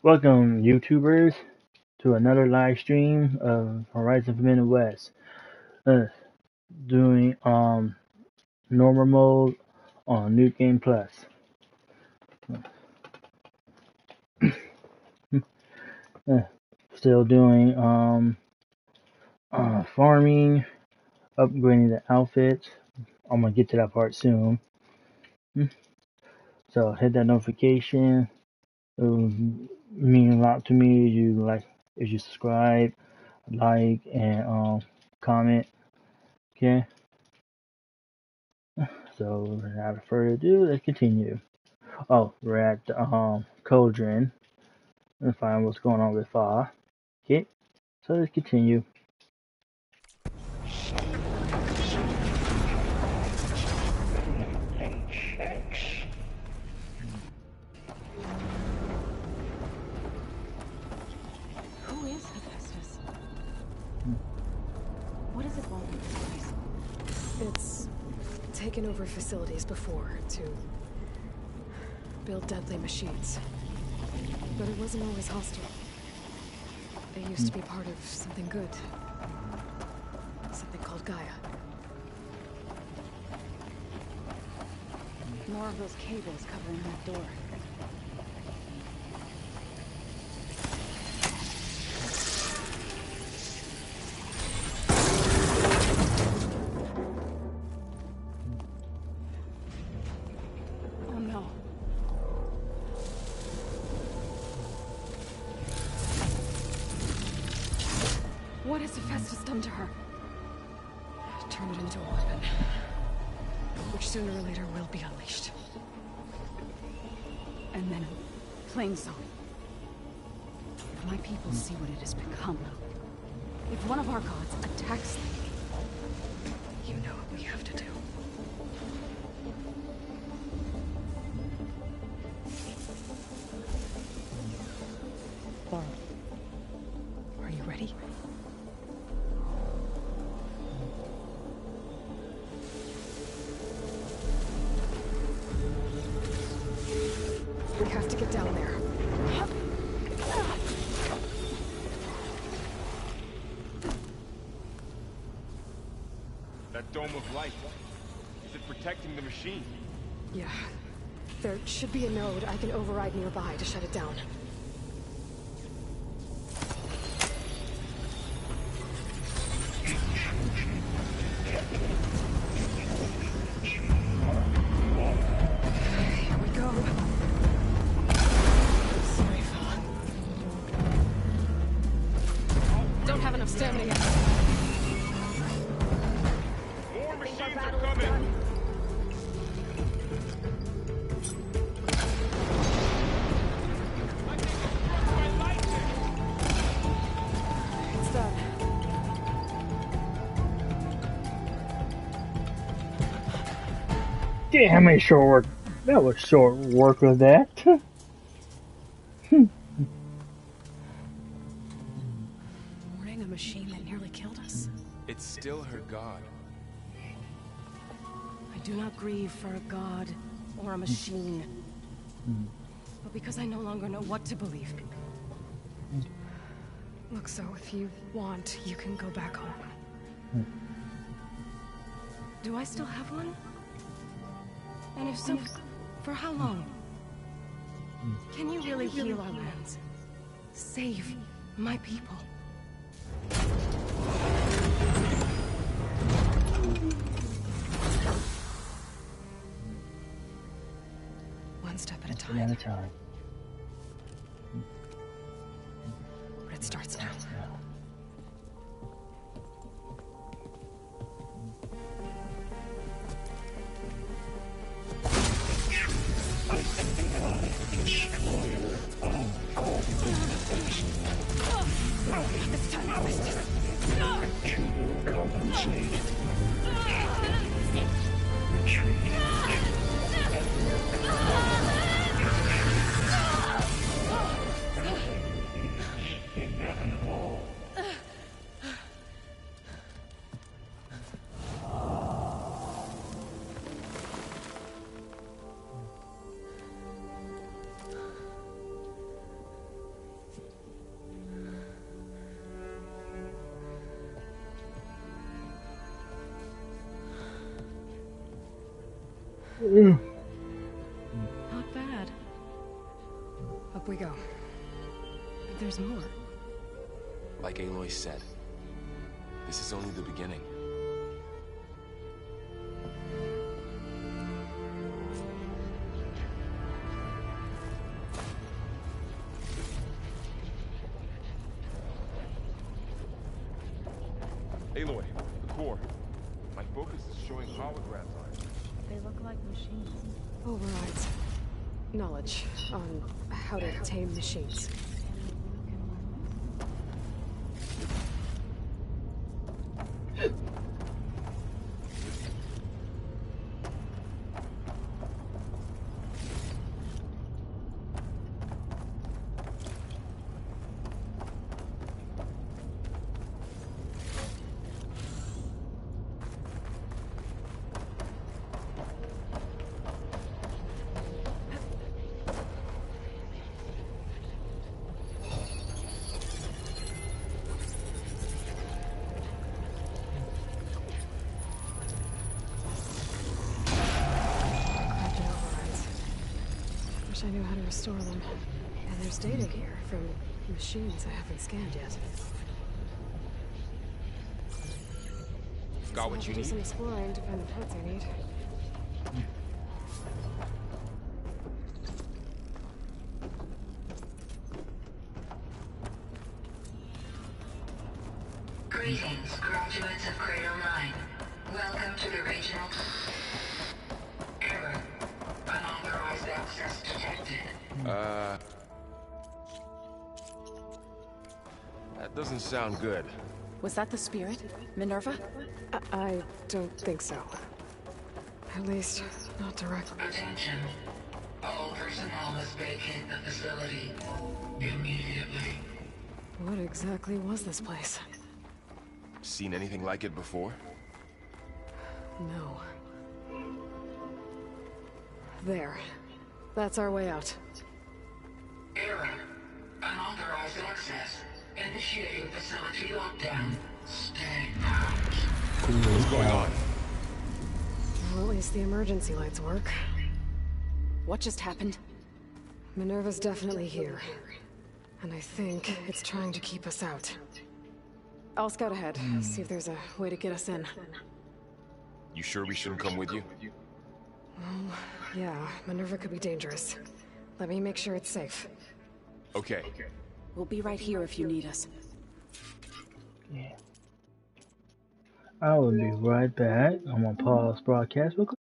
Welcome, YouTubers, to another live stream of Horizon Forbidden West. Uh, doing normal mode on New Game Plus. Uh, Still doing farming, upgrading the outfits. I'm gonna get to that part soon. So hit that notification. It would mean a lot to me. If you subscribe, like, and comment. Okay. So without further ado, let's continue. Oh, we're at Cauldron and find what's going on with Fa. Okay, so let's continue. Who is Hephaestus? What does it want with this place? It's taken over facilities before to build deadly machines. But it wasn't always hostile. It used to be part of something good. Something called Gaia. More of those cables covering that door. Oh no. What has Hephaestus done to her? Turn it into a weapon. Which sooner or later will be unleashed. And then, plain song. If my people see what it has become, if one of our gods attacks them, You know what we have to do. Are you ready? We have to get down there. That dome of light. Is it protecting the machine? Yeah. There should be a node I can override nearby to shut it down. Here we go. Sorry, fella. Don't have enough stamina yet. More machines are coming! It's done. Damn it, short work. That was short work with that. Warning a machine that nearly killed us. It's still her god. I do not grieve for a god or a machine, but because I no longer know what to believe. Look, so if you want, you can go back home. Do I still have one? And if so, for how long? Can you really heal our lands? Save my people? One step at a One at a time. time. But it starts now. This time I missed it. Not bad. Up we go. But there's more. Like Aloy said, this is only the beginning. Aloy, the core. My focus is showing holograms on it. They look like machines. Overrides. Knowledge on how to tame machines. Crafted overrides. Wish I knew how to restore them. And there's data here from machines I haven't scanned yet. Got I'll what have you to do need? some exploring to find the parts I need. Greetings, graduates of Cradle 9. Welcome to the regional... Error. Unauthorized access detected. That doesn't sound good. Was that the spirit? Minerva? I don't think so. At least, not directly. Attention. All personnel must vacate the facility immediately. What exactly was this place? Seen anything like it before? No. There. That's our way out. Error. Unauthorized access. Initiating facility lockdown. Stay out. What's going on? Well, at least the emergency lights work. What just happened? Minerva's definitely here. And I think it's trying to keep us out. I'll scout ahead, see if there's a way to get us in. You sure we shouldn't come with you? Yeah, Minerva could be dangerous. Let me make sure it's safe. Okay. We'll be right here if you need us. Yeah. I will be right back. I'm gonna pause broadcast real quick.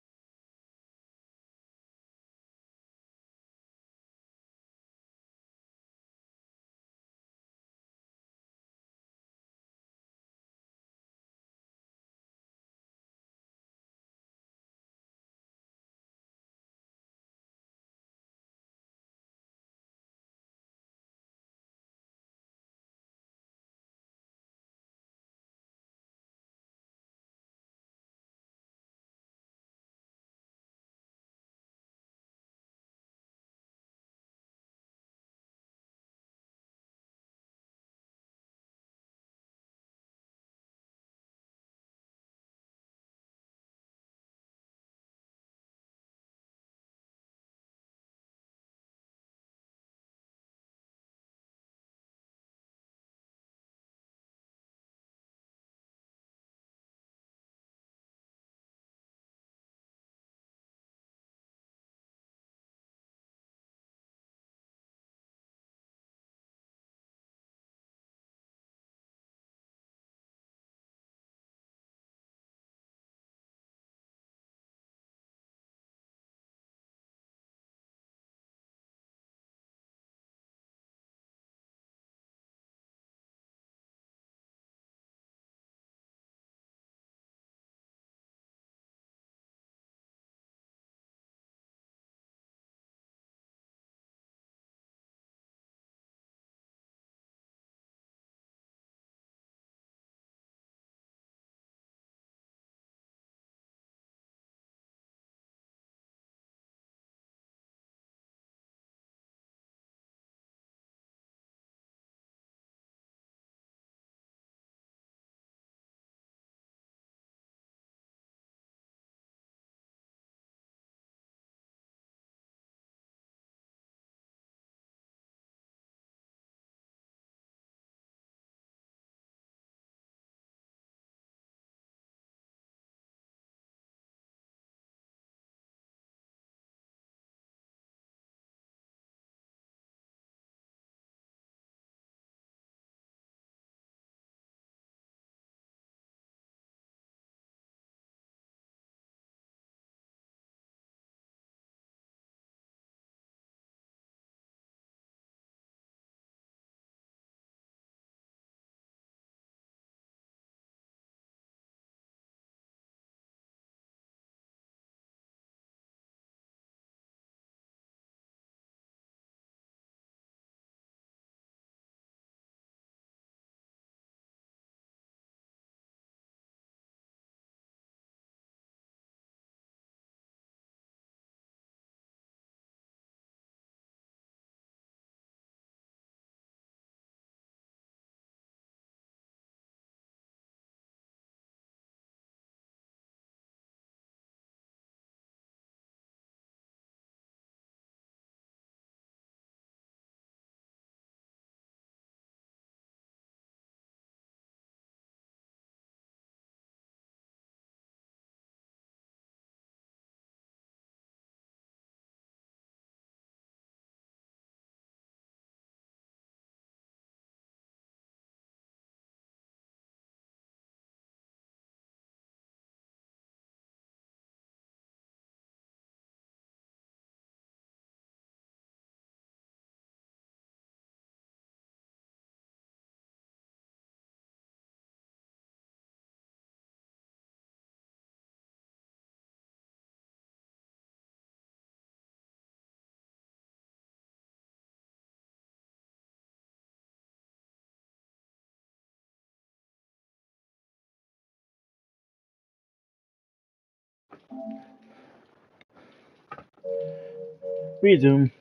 Resume.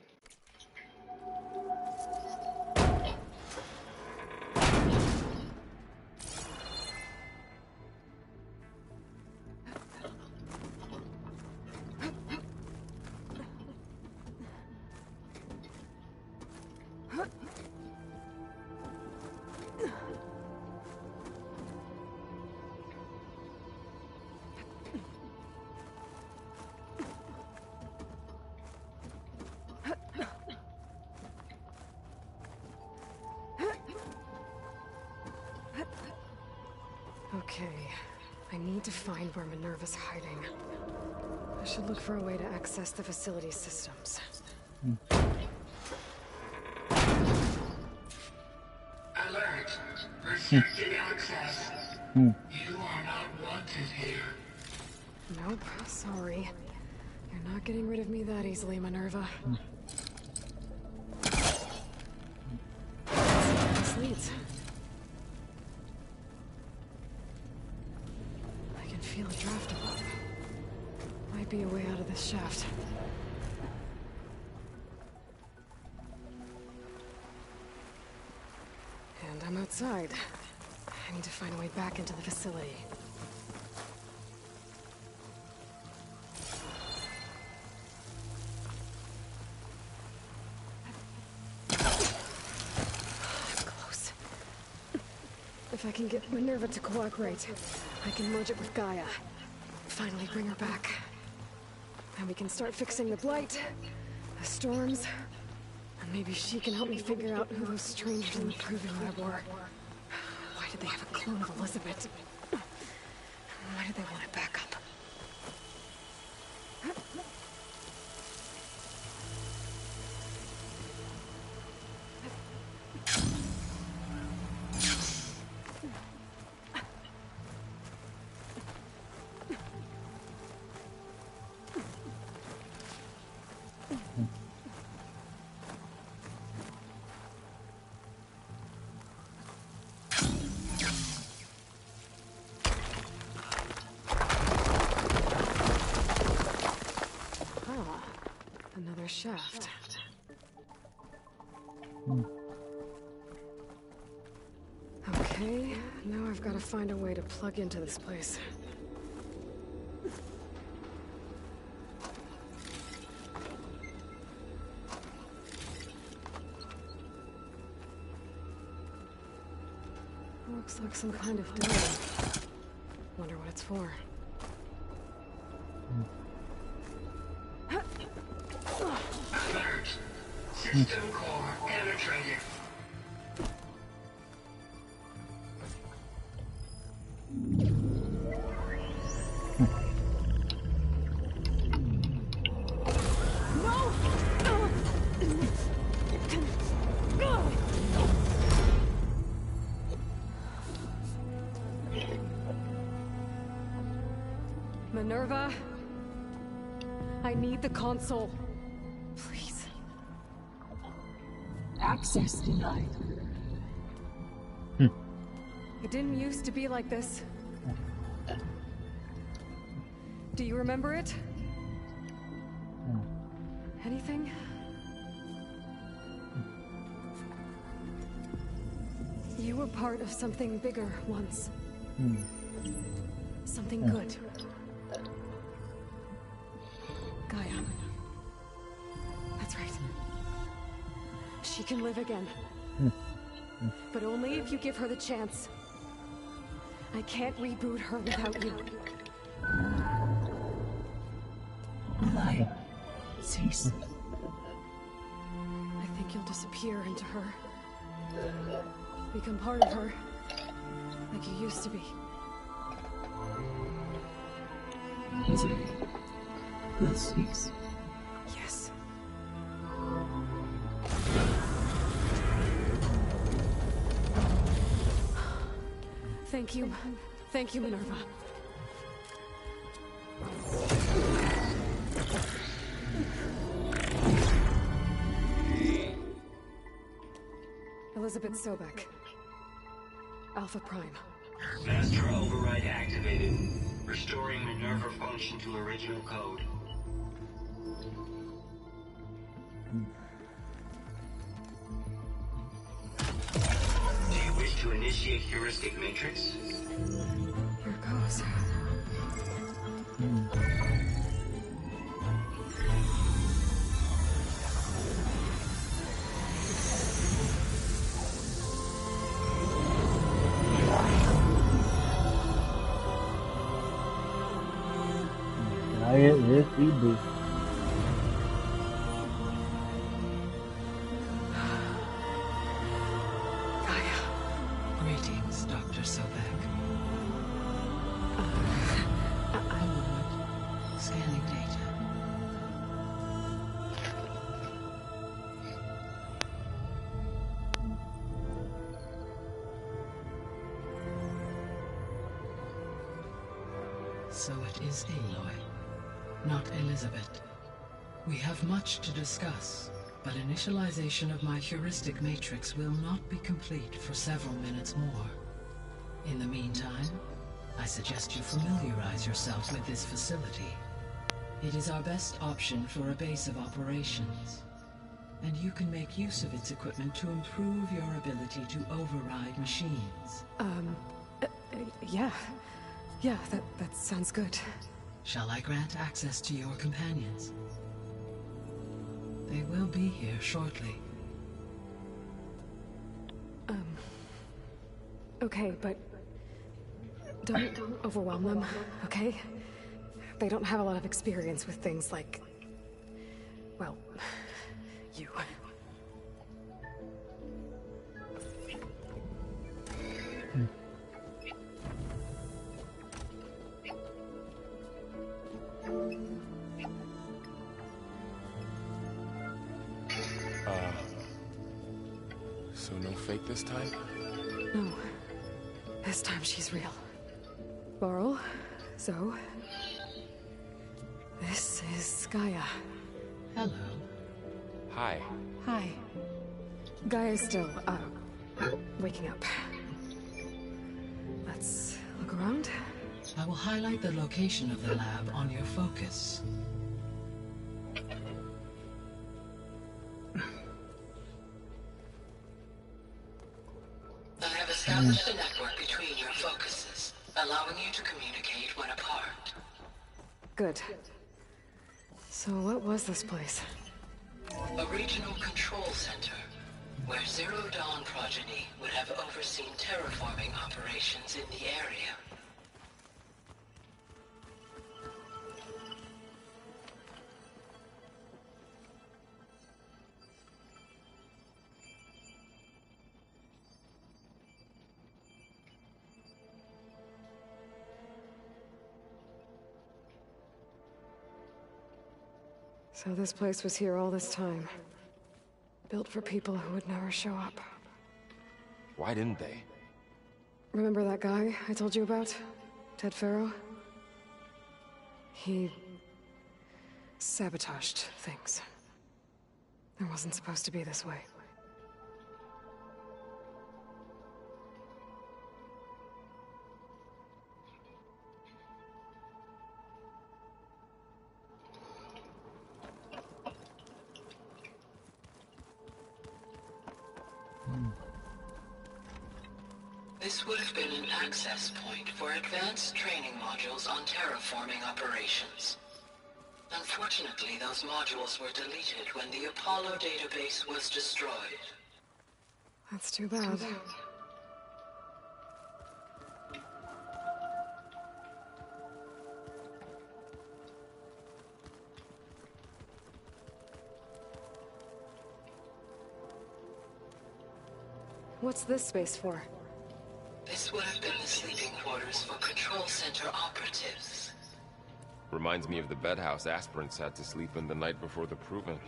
Okay, I need to find where Minerva's hiding. I should look for a way to access the facility systems. Alert! Restricted access. Hmm. You are not wanted here. Nope, sorry. You're not getting rid of me that easily, Minerva. This leads. I can feel a draft above. Might be a way out of this shaft. And I'm outside. I need to find a way back into the facility. Close. If I can get Minerva to cooperate, I can merge it with Gaia. Finally bring her back. And we can start fixing the Blight, the storms, and maybe she can help me figure out who those strangers in the Proving Lab were. Why did they have a clone of Elizabeth? Why did they want it back up? Another shaft. Okay, now I've got to find a way to plug into this place. Looks like some kind of dome. Wonder what it's for. Alert! System core penetrated. Minerva, I need the console. Please. Access denied. It didn't used to be like this. Do you remember it? Anything? You were part of something bigger once. Something good. Gaia. That's right. She can live again. But only if you give her the chance. I can't reboot her without you. Light. Cease. I think you'll disappear into her. Become part of her. Like you used to be. Misery will cease. Yes. Thank you. Thank you, Minerva. Elizabeth Sobek. Alpha Prime. Master override activated. Restoring Minerva malfunction to original code. Do you wish to initiate heuristic matrix? Here it goes. Yes, we do. Gaia. Greetings, Dr. Sobek. I A moment. Scanning data. So it is Aloy, not Elizabeth. We have much to discuss, but initialization of my heuristic matrix will not be complete for several minutes more. In the meantime, I suggest you familiarize yourself with this facility. It is our best option for a base of operations, and you can make use of its equipment to improve your ability to override machines. Yeah. Yeah, that sounds good. Shall I grant access to your companions? They will be here shortly. Okay, but don't overwhelm them, okay? They don't have a lot of experience with things like, well, you. So no fake this time? No. This time she's real. Laurel, Zoe. This is Gaia. Hello. Hi. Hi. Gaia's still, waking up. Let's look around. I will highlight the location of the lab on your focus. I have established a network between your focuses, allowing you to communicate when apart. Good. So what was this place? A regional control center, where Zero Dawn progeny would have overseen terraforming operations in the area. So this place was here all this time. Built for people who would never show up. Why didn't they? Remember that guy I told you about? Ted Farrow? He sabotaged things. It wasn't supposed to be this way. This would have been an access point for advanced training modules on terraforming operations. Unfortunately, those modules were deleted when the Apollo database was destroyed. That's too bad. What's this space for? This would have been the sleeping quarters for Control Center operatives. Reminds me of the bedhouse aspirants had to sleep in the night before the proving.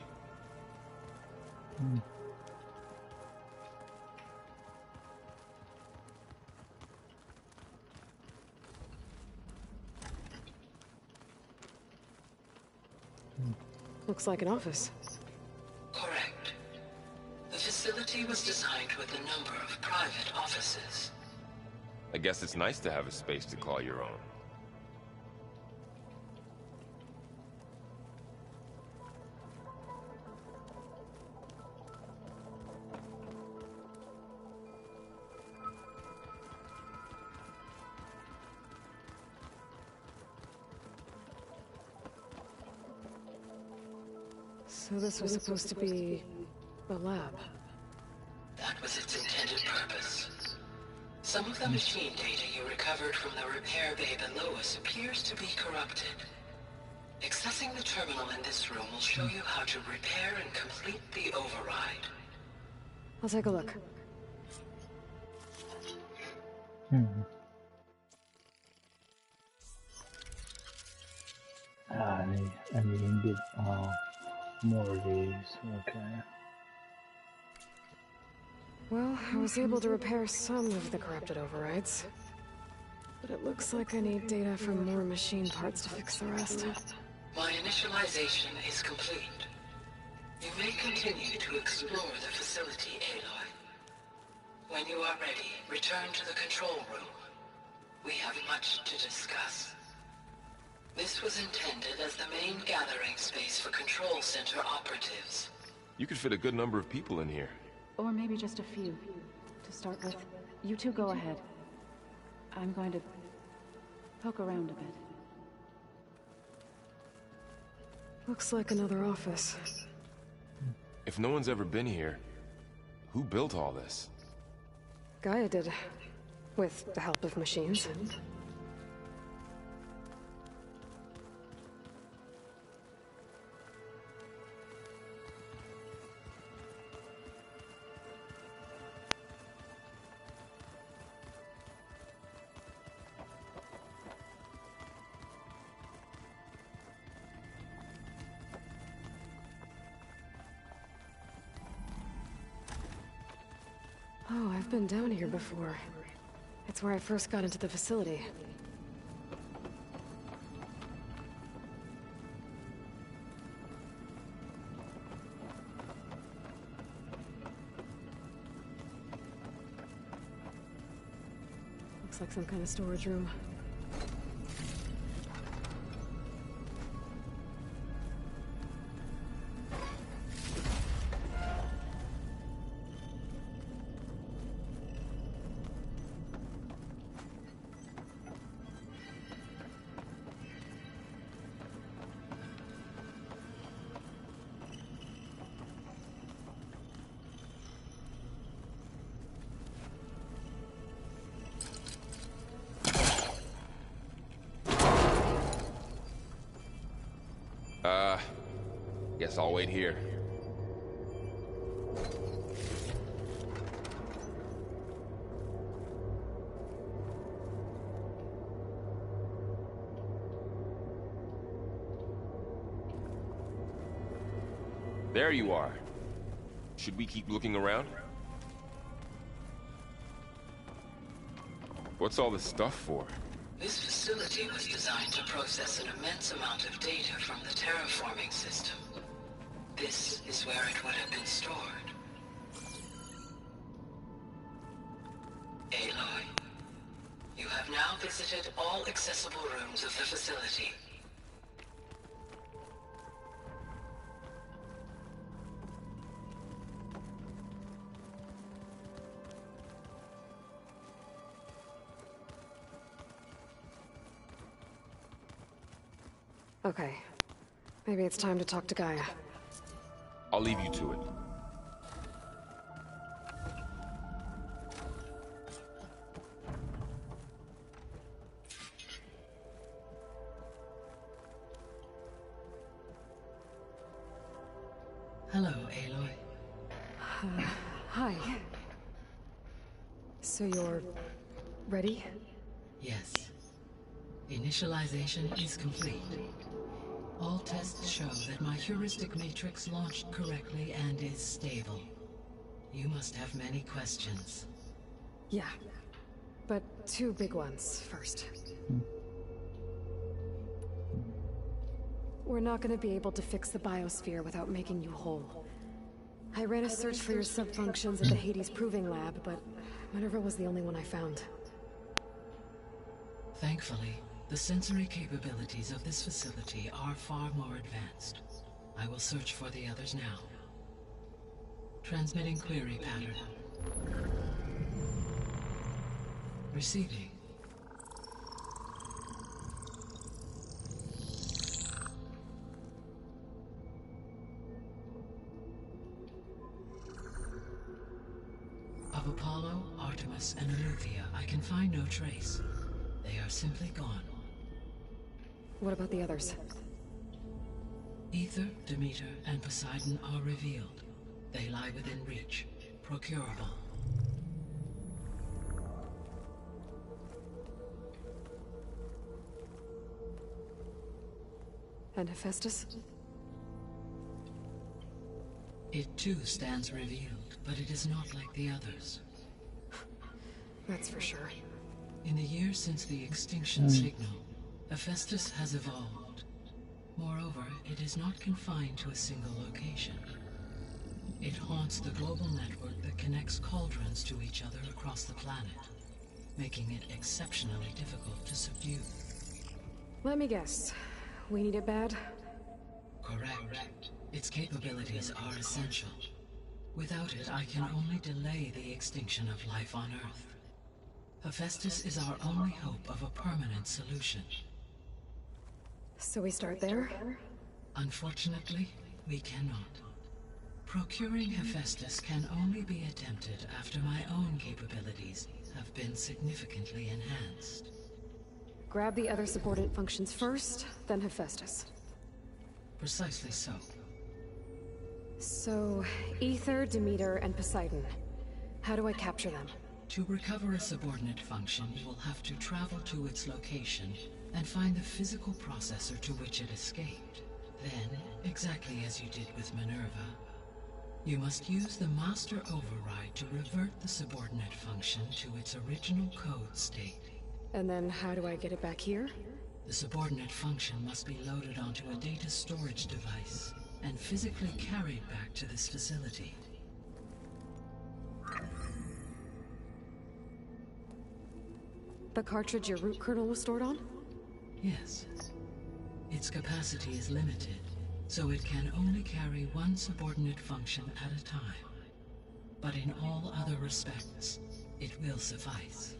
Looks like an office. Correct. The facility was designed with a number of private offices. I guess it's nice to have a space to call your own. So this was supposed to be a lab. That was its intended purpose. Some of the machine data you recovered from the repair bay below us appears to be corrupted. Accessing the terminal in this room will show you how to repair and complete the override. I'll take a look. I need to get more of these. Okay. Well, I was able to repair some of the corrupted overrides. But it looks like I need data from more machine parts to fix the rest. My initialization is complete. You may continue to explore the facility, Aloy. When you are ready, return to the control room. We have much to discuss. This was intended as the main gathering space for Control Center operatives. You could fit a good number of people in here. Or maybe just a few. To start with, you two go ahead. I'm going to poke around a bit. Looks like another office. If no one's ever been here, who built all this? Gaia did. With the help of machines. Oh, I've been down here before. It's where I first got into the facility. Looks like some kind of storage room. Guess I'll wait here. There you are. Should we keep looking around? What's all this stuff for? This facility was designed to process an immense amount of data from the terraforming system. This is where it would have been stored. Aloy, you have now visited all accessible rooms of the facility. Okay. Maybe it's time to talk to Gaia. I'll leave you to it. Hello, Aloy. Hi. So you're... ready? Yes. Initialization is complete. All tests show that my heuristic matrix launched correctly and is stable. You must have many questions. Yeah. But two big ones first. We're not gonna be able to fix the biosphere without making you whole. I ran a search for your subfunctions at the Hades Proving Lab, but Minerva was the only one I found. Thankfully, the sensory capabilities of this facility are far more advanced. I will search for the others now. Transmitting query pattern. Receiving. Of Apollo, Artemis, and Eleuthia, I can find no trace. They are simply gone. What about the others? Aether, Demeter, and Poseidon are revealed. They lie within reach, procurable. And Hephaestus? It too stands revealed, but it is not like the others. That's for sure. In the years since the extinction signal, Hephaestus has evolved. Moreover, it is not confined to a single location. It haunts the global network that connects cauldrons to each other across the planet, making it exceptionally difficult to subdue. Let me guess. We need it bad? Correct. Its capabilities are essential. Without it, I can only delay the extinction of life on Earth. Hephaestus is our only hope of a permanent solution. So we start there? Unfortunately, we cannot. Procuring Hephaestus can only be attempted after my own capabilities have been significantly enhanced. Grab the other subordinate functions first, then Hephaestus. Precisely so. So, Aether, Demeter, and Poseidon. How do I capture them? To recover a subordinate function, you will have to travel to its location and find the physical processor to which it escaped. Then, exactly as you did with Minerva, you must use the master override to revert the subordinate function to its original code state. And then how do I get it back here? The subordinate function must be loaded onto a data storage device and physically carried back to this facility. The cartridge your root kernel was stored on? Yes. Its capacity is limited, so it can only carry one subordinate function at a time. But in all other respects, it will suffice.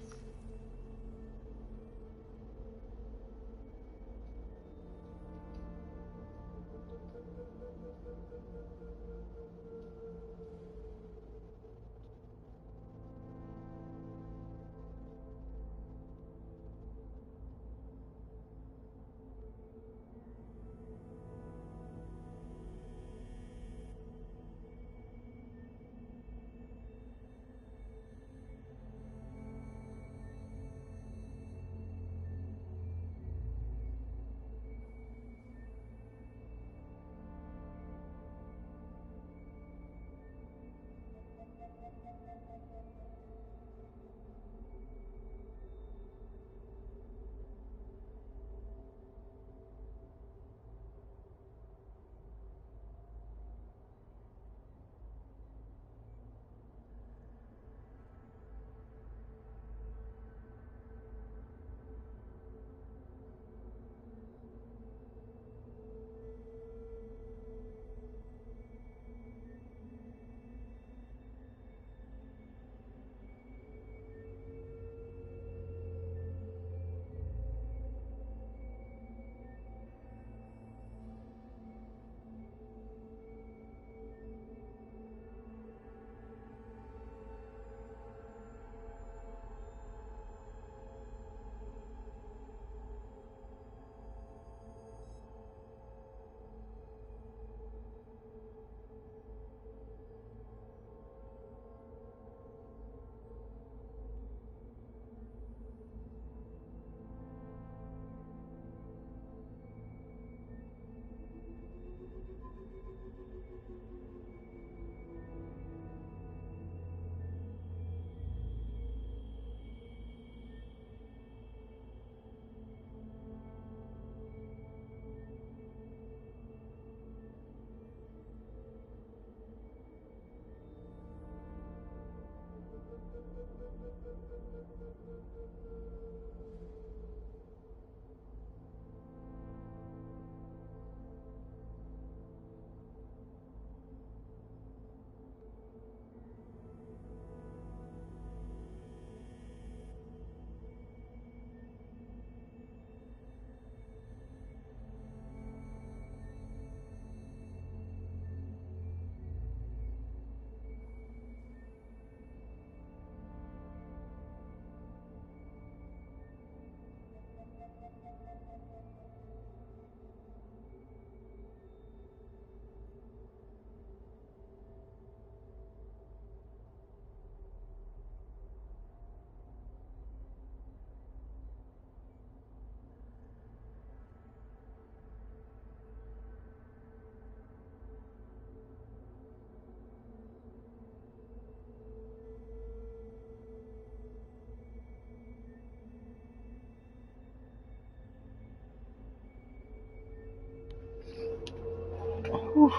Whew.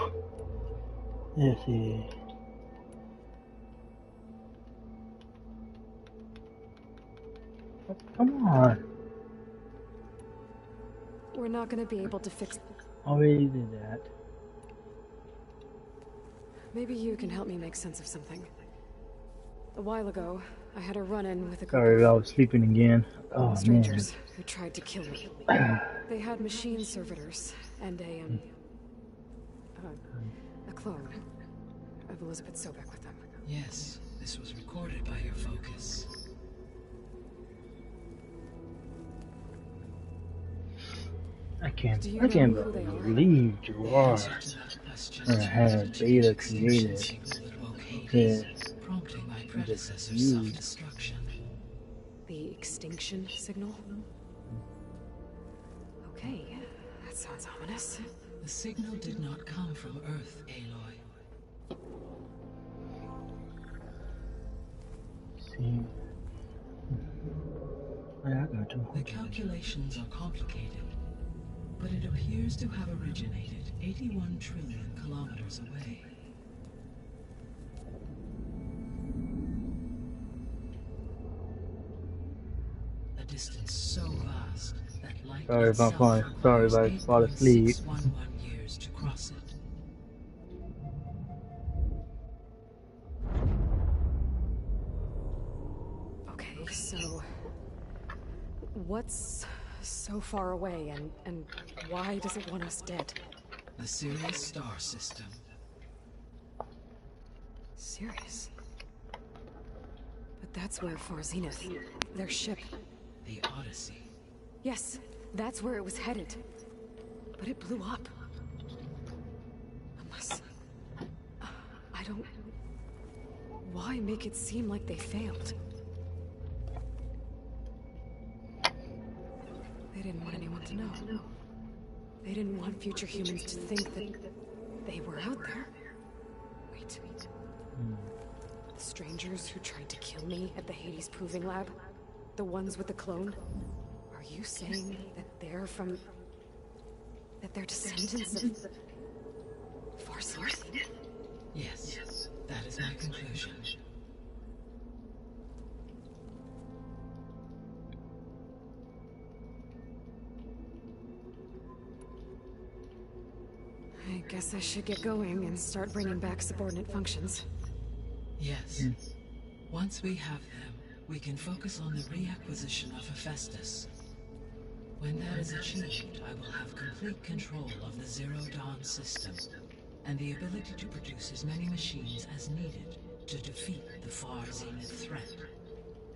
Let's see. Come on. We're not gonna be able to fix... Already did that. Maybe you can help me make sense of something. A while ago, I had a run-in with a group Sorry, I was sleeping again. Oh man. strangers who tried to kill me. They had machine servitors and a clone of Elizabeth Sobek with them. Yes, this was recorded by your focus. I can't Do you believe know who they are? you are. I had Beta created this. Prompting my predecessor's you. self-destruction. The extinction signal? Okay, that sounds ominous. The signal did not come from Earth, Aloy. See. I got to. The calculations are complicated, but it appears to have originated 81 trillion kilometers away. A distance so vast that light Sorry if I'm itself falling. Sorry if I requires fall asleep. 8.611 years to cross it. Okay, so... what's so far away, and why does it want us dead? The Sirius star system. Sirius? But that's where Far Zenith, their ship... The Odyssey. Yes, that's where it was headed. But it blew up. Unless... I don't... Why make it seem like they failed? They didn't want anyone to know. They didn't want future humans to think that they were out there. Wait. The strangers who tried to kill me at the Hades Proving Lab? The ones with the clone? Are you saying that they're from... that they're descendants of... Far Zenith? Yes, that is my conclusion. I guess I should get going and start bringing back subordinate functions. Yes. Once we have them, we can focus on the reacquisition of Hephaestus. When that is achieved, I will have complete control of the Zero Dawn system, and the ability to produce as many machines as needed to defeat the Far Zenith threat.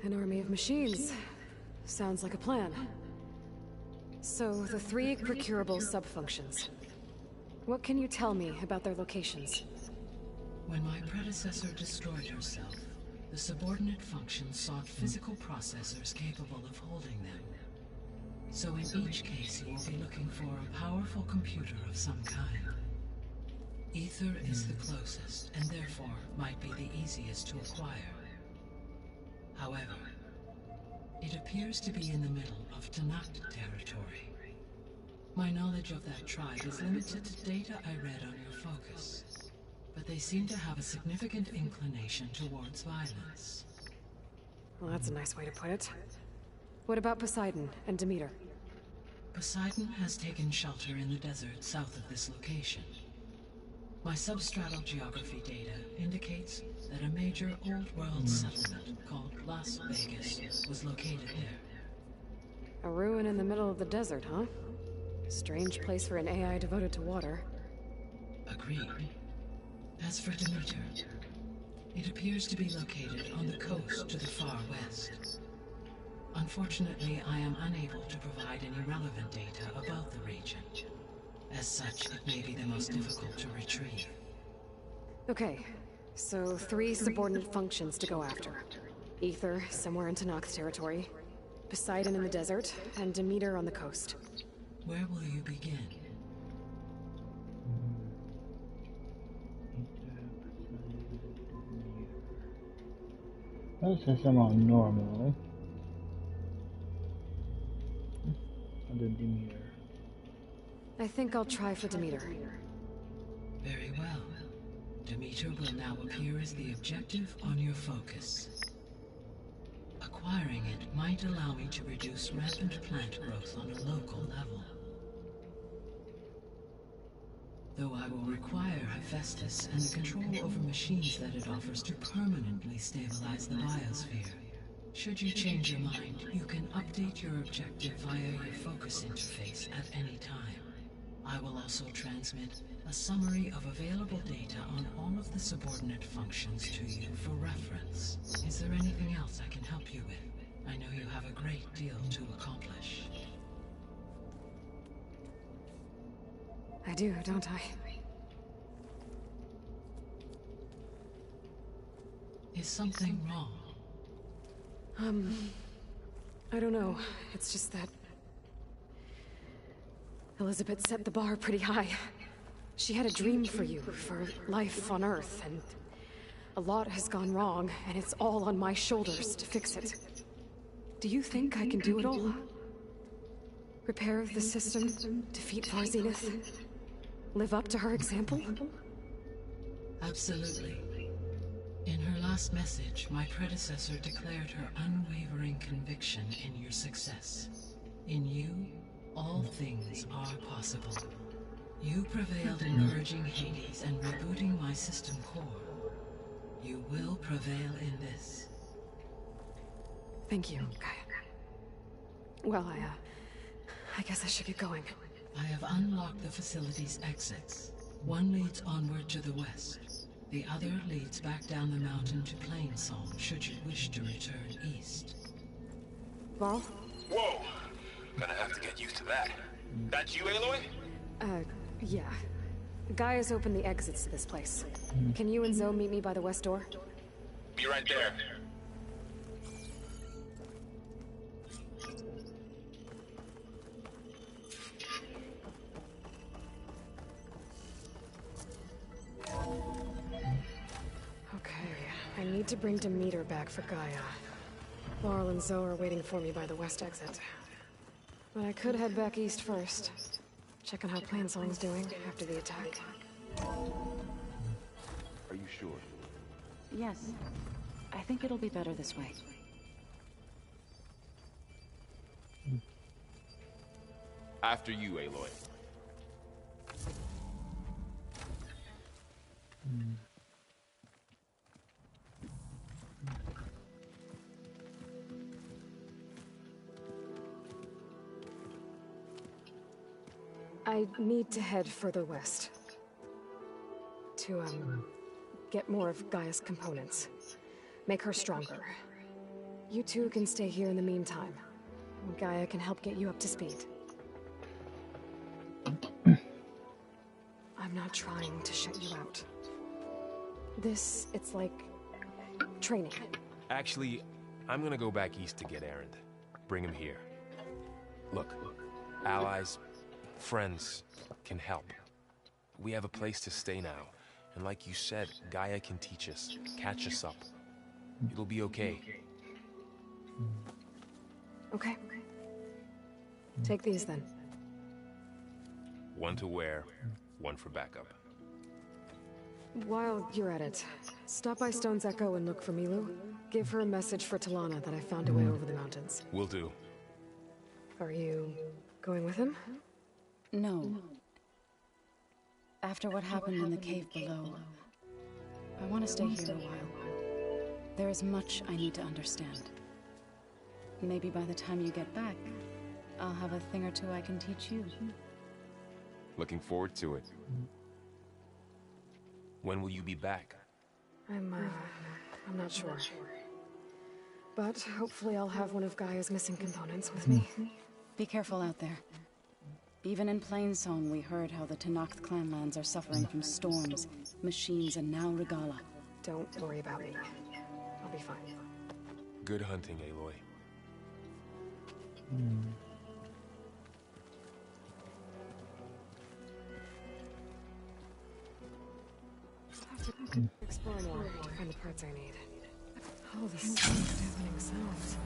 An army of machines. Sounds like a plan. So, the 3 procurable sub-functions. What can you tell me about their locations? When my predecessor destroyed herself, the subordinate functions sought physical processors capable of holding them. So in each case you will be looking for a powerful computer of some kind. Ether is the closest, and therefore might be the easiest to acquire. However, it appears to be in the middle of Tanakh territory. My knowledge of that tribe is limited to data I read on your focus, but they seem to have a significant inclination towards violence. Well, that's a nice way to put it. What about Poseidon and Demeter? Poseidon has taken shelter in the desert south of this location. My substratal geography data indicates that a major old-world settlement called Las Vegas was located there. A ruin in the middle of the desert, huh? Strange place for an AI devoted to water. Agreed. As for Demeter, it appears to be located on the coast to the far west. Unfortunately, I am unable to provide any relevant data about the region. As such, it may be the most difficult to retrieve. Okay, so 3 subordinate functions to go after. Ether, somewhere in Tanakh territory. Poseidon in the desert, and Demeter on the coast. Where will you begin? Well, since I'm on normal, under Demeter. I think I'll try for Demeter. Very well. Demeter will now appear as the objective on your focus. Acquiring it might allow me to reduce rampant plant growth on a local level. Though I will require Hephaestus and the control over machines that it offers to permanently stabilize the biosphere. Should you change your mind, you can update your objective via your focus interface at any time. I will also transmit a summary of available data on all of the subordinate functions to you for reference. Is there anything else I can help you with? I know you have a great deal to accomplish. I do, don't I? Is something wrong? I don't know. It's just that Elizabeth set the bar pretty high. She had a dream for you, for life on Earth, and a lot has gone wrong, and it's all on my shoulders to fix it. Do you think I can do it all? Repair the system, defeat Far Zenith, live up to her example? Absolutely. In her last message, my predecessor declared her unwavering conviction in your success. In you, all things are possible. You prevailed in purging Hades and rebooting my system core. You will prevail in this. Thank you, Gaia. Well, I guess I should get going. I have unlocked the facility's exits. One leads onward to the west. The other leads back down the mountain to Plainsong, should you wish to return east. Varl? Whoa! Gonna have to get used to that. That's you, Aloy? Yeah. Gaia's opened the exits to this place. Can you and Zoe meet me by the west door? Be right there. Okay, I need to bring Demeter back for Gaia. Varl and Zoe are waiting for me by the west exit. But I could head back east first. Check on how Plainsong's doing after the attack. Are you sure? Yes. I think it'll be better this way. After you, Aloy. I need to head further west. To, get more of Gaia's components. Make her stronger. You two can stay here in the meantime. Gaia can help get you up to speed. I'm not trying to shut you out. It's like training. Actually, I'm gonna go back east to get Erend. Bring him here. Look, allies, friends can help. We have a place to stay now. And like you said, Gaia can teach us, catch us up. It'll be okay. Okay. Take these then. One to wear, one for backup. While you're at it, stop by Stone's Echo and look for Milu. Give her a message for Talana that I found a way over the mountains. Will do. Are you going with him? No. After what happened in the cave below, I want to stay here a while. There is much I need to understand. Maybe by the time you get back, I'll have a thing or two I can teach you. Looking forward to it. When will you be back? I'm not sure. But hopefully I'll have one of Gaia's missing components with me. Be careful out there. Even in Plainsong, we heard how the Tenakth clanlands are suffering from storms, machines, and now Regalla. Don't worry about me. I'll be fine. Good hunting, Aloy. Have to explore more to find the parts I need. Oh, this deafening sounds.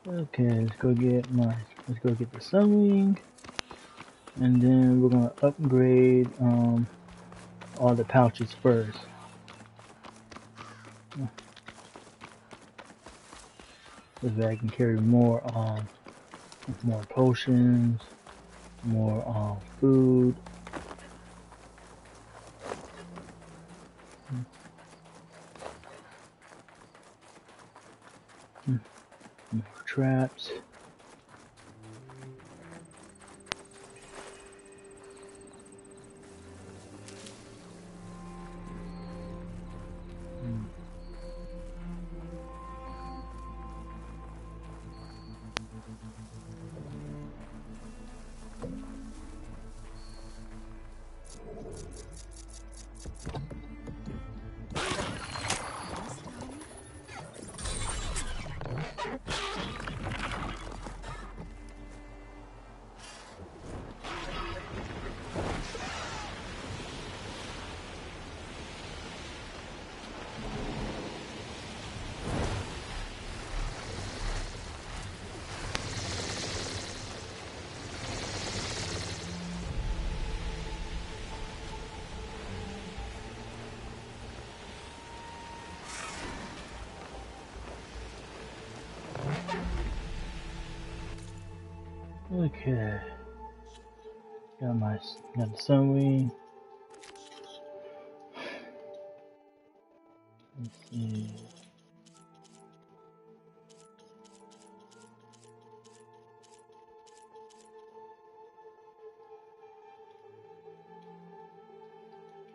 Okay, let's go get the sewing. and then we're gonna upgrade all the pouches first. This way I can carry more potions, more food. More traps. Okay. Got the Sunwing. Let's see.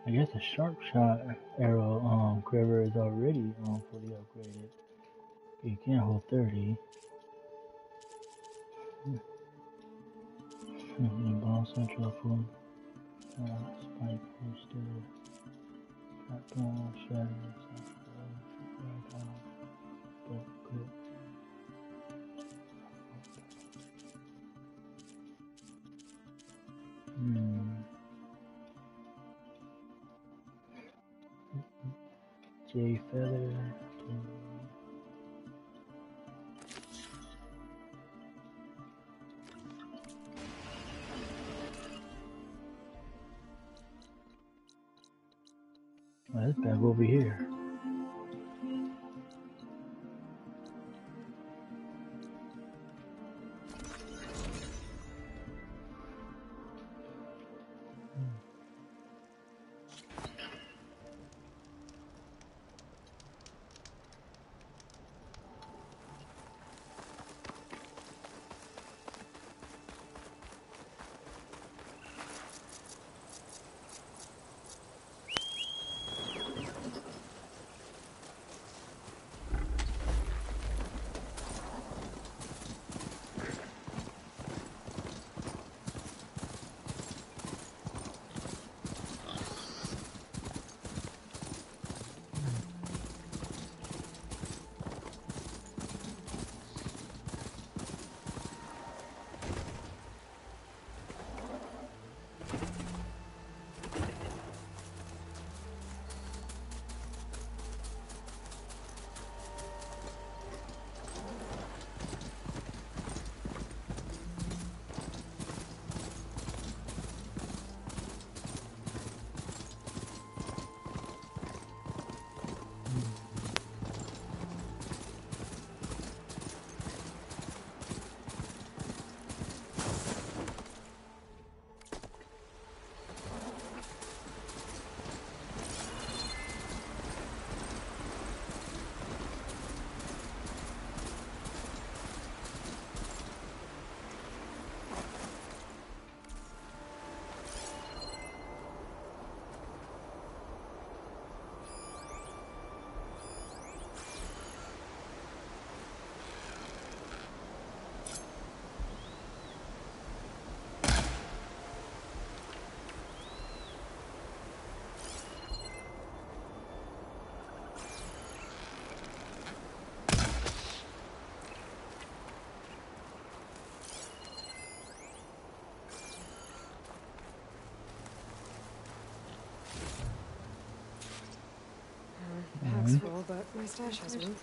I guess the sharp shot arrow quiver is already fully upgraded. You can't hold 30. Bomb central full. Spike posted. Platform shadows. Bolt grip. J feather. Oh, that's back over here. Pack's full, but my stash has room.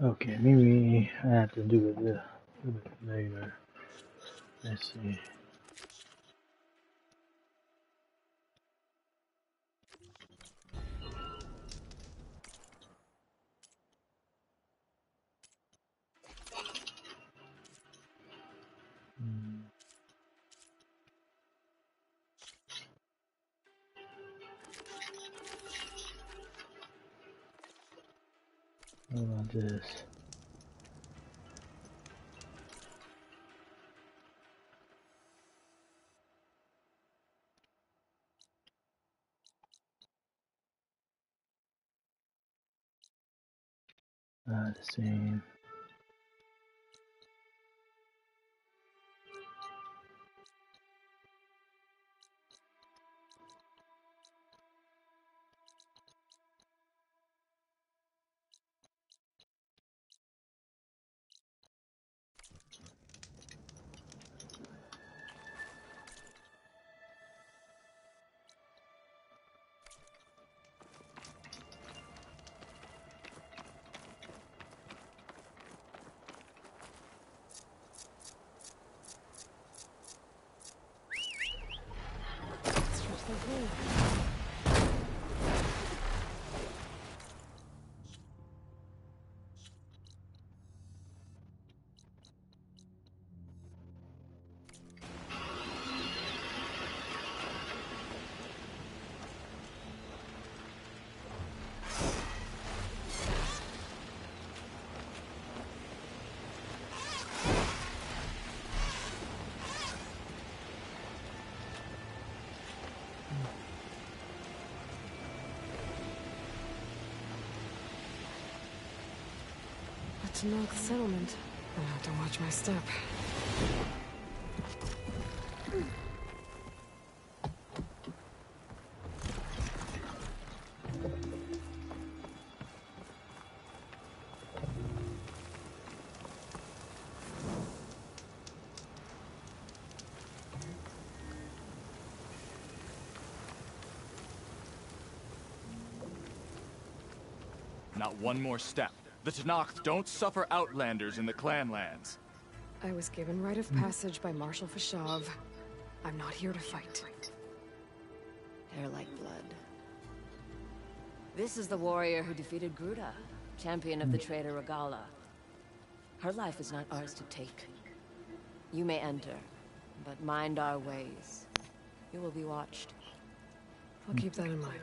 Okay, maybe I have to do it a little bit later. Let's see. Hmm. What about this? The same. A Tenakth settlement. I'll have to watch my step. Not one more step. The Tenakth don't suffer outlanders in the clan lands. I was given rite of passage by Marshal Fashav. I'm not here to fight. Hair like blood. This is the warrior who defeated Gruda, champion of the traitor Regalla. Her life is not ours to take. You may enter, but mind our ways. You will be watched. I'll keep that in mind.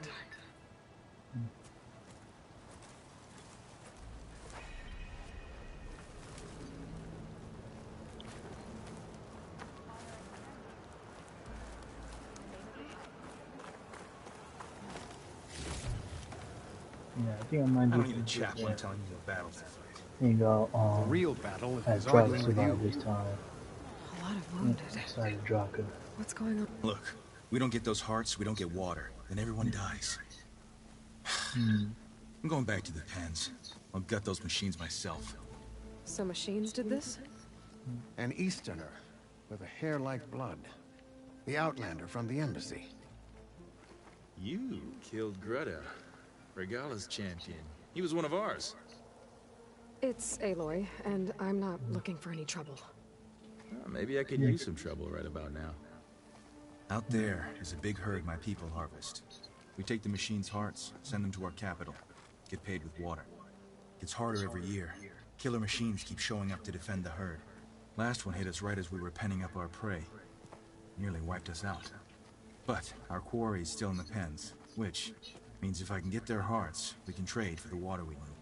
Yeah, I think I might I do don't need a chat one telling you the battle's to fight. and go The real battle at is arguing Draka with you. survive this time. A lot of wounded. Inside of Draka. What's going on? Look, we don't get those hearts, we don't get water, then everyone dies. I'm going back to the pens. I'll gut those machines myself. So machines did this? An Easterner with a hair like blood. The Outlander from the embassy. You killed Greta, Regalla's champion. He was one of ours. It's Aloy, and I'm not looking for any trouble. Well, maybe I could use some trouble right about now. Out there is a big herd my people harvest. We take the machines' hearts, send them to our capital, get paid with water. Gets harder every year. Killer machines keep showing up to defend the herd. Last one hit us right as we were penning up our prey. Nearly wiped us out. But our quarry is still in the pens, which means if I can get their hearts, we can trade for the water we need.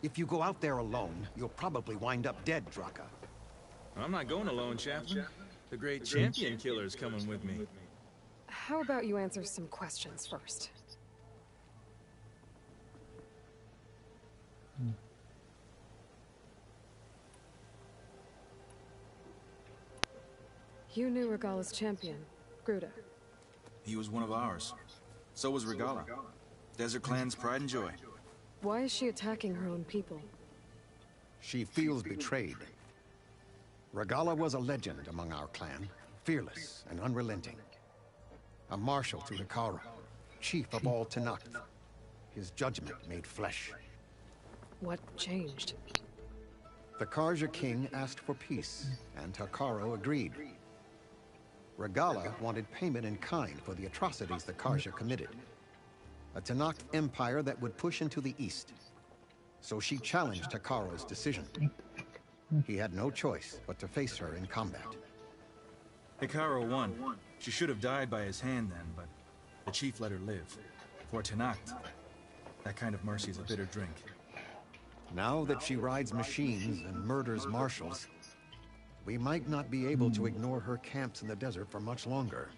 If you go out there alone, you'll probably wind up dead, Draka. I'm not going alone, Chaplain. The great champion killer's coming with me. How about you answer some questions first? You knew Regalla's champion, Gruda. He was one of ours. So was Regalla. Desert Clan's pride and joy. Why is she attacking her own people? She feels betrayed. Regalla was a legend among our clan, fearless and unrelenting. A marshal to Hekara, chief of all Tenakth. His judgment made flesh. What changed? The Carja king asked for peace, and Hekarro agreed. Regalla wanted payment in kind for the atrocities the Carja committed. A Tenakth empire that would push into the east. So she challenged Hekarro's decision. He had no choice but to face her in combat. Hekarro won. She should have died by his hand then, but the chief let her live. For Tenakth, that kind of mercy is a bitter drink. Now that she rides machines and murders marshals, we might not be able to ignore her camps in the desert for much longer.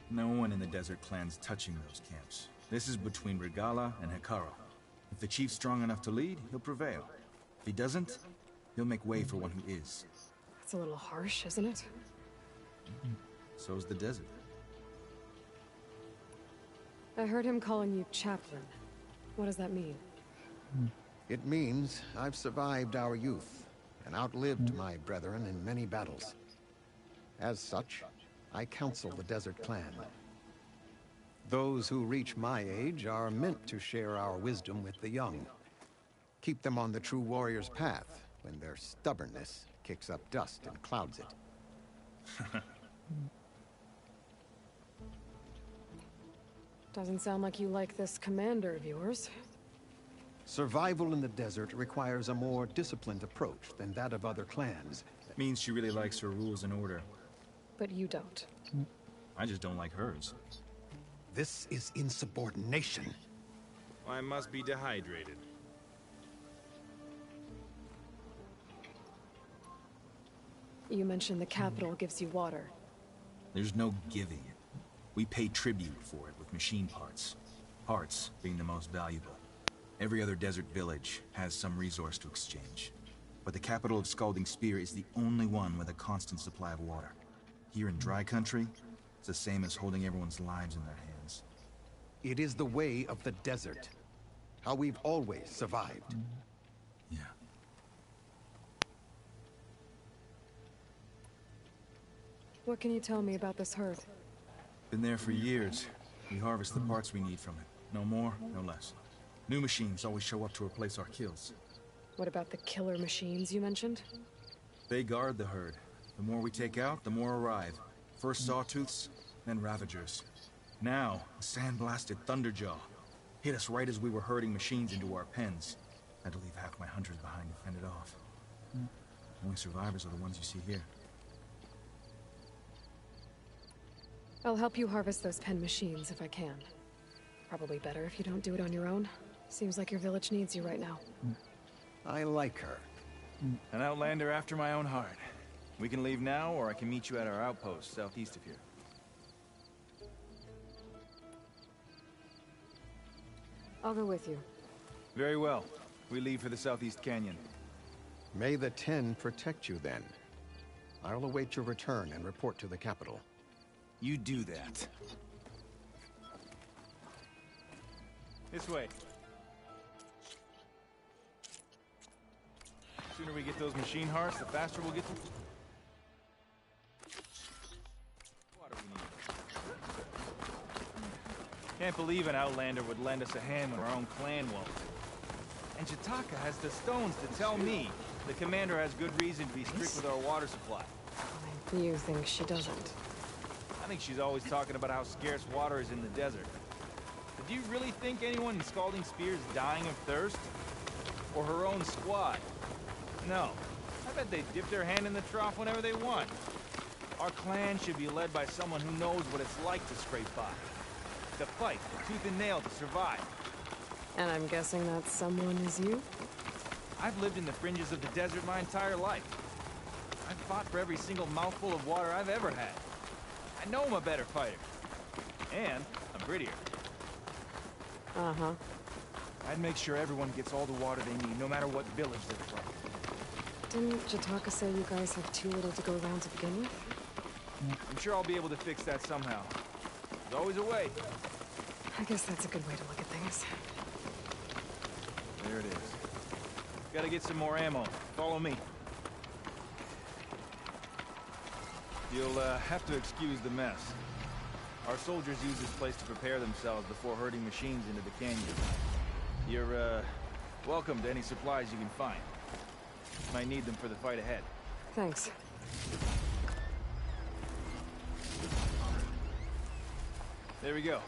No one in the desert clan's touching those camps. This is between Regalla and Hekarro. If the chief's strong enough to lead, he'll prevail. If he doesn't, he'll make way for one who is. That's a little harsh, isn't it? So's the desert. I heard him calling you chaplain. What does that mean? It means I've survived our youth and outlived my brethren in many battles. As such, I counsel the Desert Clan. Those who reach my age are meant to share our wisdom with the young. Keep them on the true warrior's path when their stubbornness kicks up dust and clouds it. Doesn't sound like you like this commander of yours. Survival in the desert requires a more disciplined approach than that of other clans. It means she really likes her rules and order. But you don't. I just don't like hers. This is insubordination. I must be dehydrated. You mentioned the capital gives you water. There's no giving it. We pay tribute for it with machine parts. Parts being the most valuable. Every other desert village has some resource to exchange. But the capital of Scalding Spear is the only one with a constant supply of water. Here in dry country, it's the same as holding everyone's lives in their hands. It is the way of the desert. How we've always survived. Yeah. What can you tell me about this herd? Been there for years. We harvest the parts we need from it. No more, no less. New machines always show up to replace our kills. What about the killer machines you mentioned? They guard the herd. The more we take out, the more arrive. First Sawtooths, then Ravagers. Now, a sand-blasted Thunderjaw. Hit us right as we were herding machines into our pens. Had to leave half my hunters behind to fend it off. Only survivors are the ones you see here. I'll help you harvest those pen machines if I can. Probably better if you don't do it on your own. Seems like your village needs you right now. I like her. An outlander after my own heart. We can leave now, or I can meet you at our outpost southeast of here. I'll go with you. Very well. We leave for the Southeast Canyon. May the Ten protect you then. I'll await your return and report to the capital. You do that. This way. The sooner we get those machine hearts, the faster we'll get to... Water we need. Can't believe an outlander would lend us a hand when our own clan won't. And Jataka has the stones to tell me the commander has good reason to be strict with our water supply. You think she doesn't? I think she's always talking about how scarce water is in the desert. But do you really think anyone in Scalding Spear is dying of thirst? Or her own squad? No. I bet they dip their hand in the trough whenever they want. Our clan should be led by someone who knows what it's like to scrape by. To fight, tooth and nail to survive. And I'm guessing that someone is you? I've lived in the fringes of the desert my entire life. I've fought for every single mouthful of water I've ever had. I know I'm a better fighter. And I'm prettier. Uh-huh. I'd make sure everyone gets all the water they need, no matter what village they're from. Didn't Jataka say you guys have too little to go around to begin with? I'm sure I'll be able to fix that somehow. There's always a way. I guess that's a good way to look at things. There it is. Gotta get some more ammo. Follow me. You'll have to excuse the mess. Our soldiers use this place to prepare themselves before herding machines into the canyon. You're Welcome to any supplies you can find. Might need them for the fight ahead. Thanks. There we go.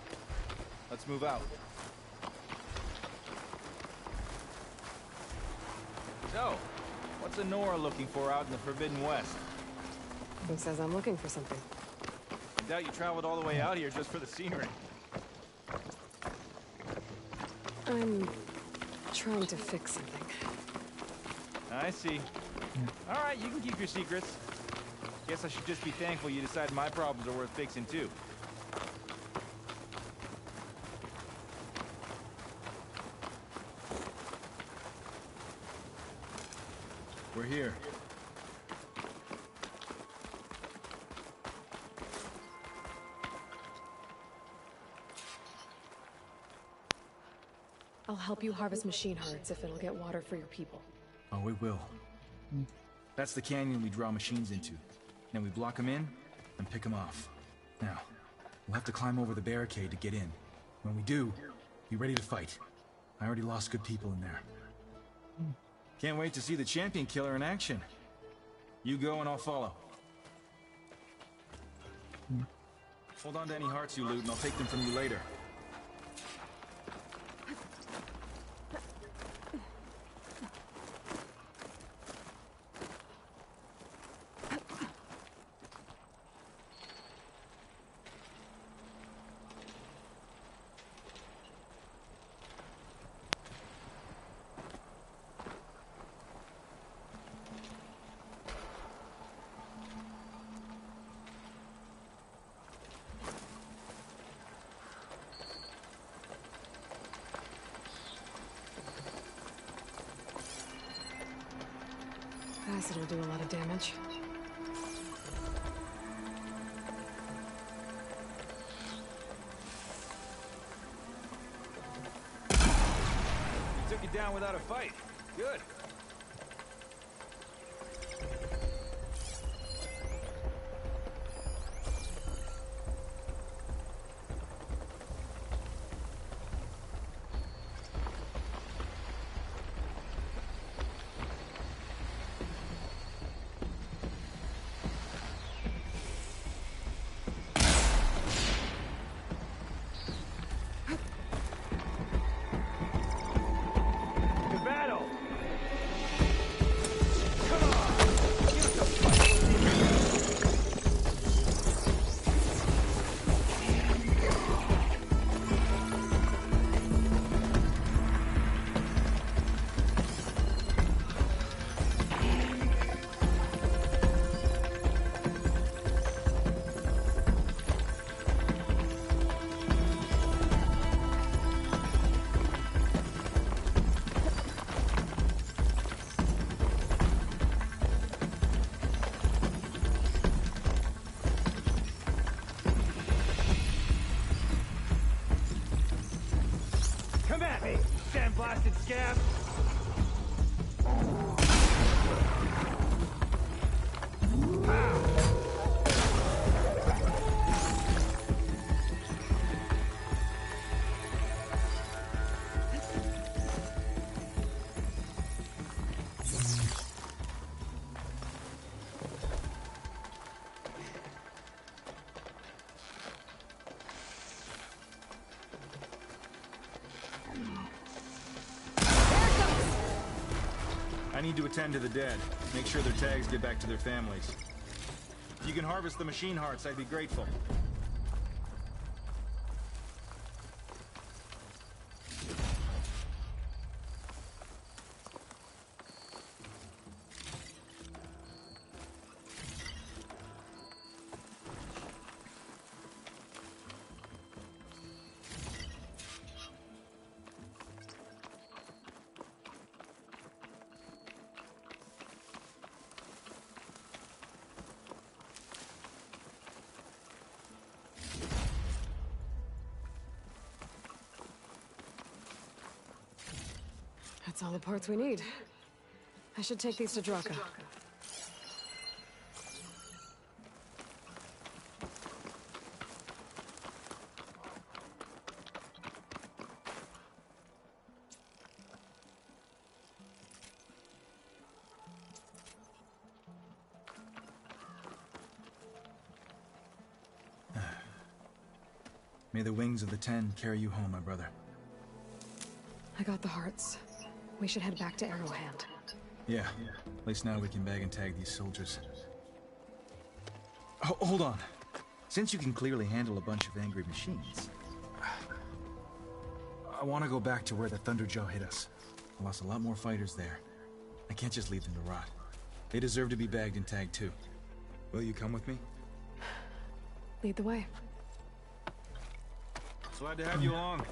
Let's move out. So, what's Enora looking for out in the Forbidden West? Who says I'm looking for something? I doubt you traveled all the way out here just for the scenery. I'm trying to fix something. I see. All right, you can keep your secrets. Guess I should just be thankful you decided my problems are worth fixing too. We're here. I'll help you harvest machine hearts if it'll get water for your people. Oh, we will. That's the canyon we draw machines into. Then we block them in and pick them off. Now, we'll have to climb over the barricade to get in. When we do, be ready to fight. I already lost good people in there. Can't wait to see the champion killer in action. You go and I'll follow. Hold on to any hearts you loot and I'll take them from you later. Acid will do a lot of damage. You took it down without a fight. Good. Blasted scab! I need to attend to the dead. Make sure their tags get back to their families. If you can harvest the machine hearts, I'd be grateful. That's all the parts we need. I should take these to Draka. May the wings of the Ten carry you home, my brother. I got the hearts. We should head back to Arrowhand. Yeah, at least now we can bag and tag these soldiers. Hold on. Since you can clearly handle a bunch of angry machines, I want to go back to where the Thunderjaw hit us. I lost a lot more fighters there. I can't just leave them to rot. They deserve to be bagged and tagged too. Will you come with me? Lead the way. Glad to have you along.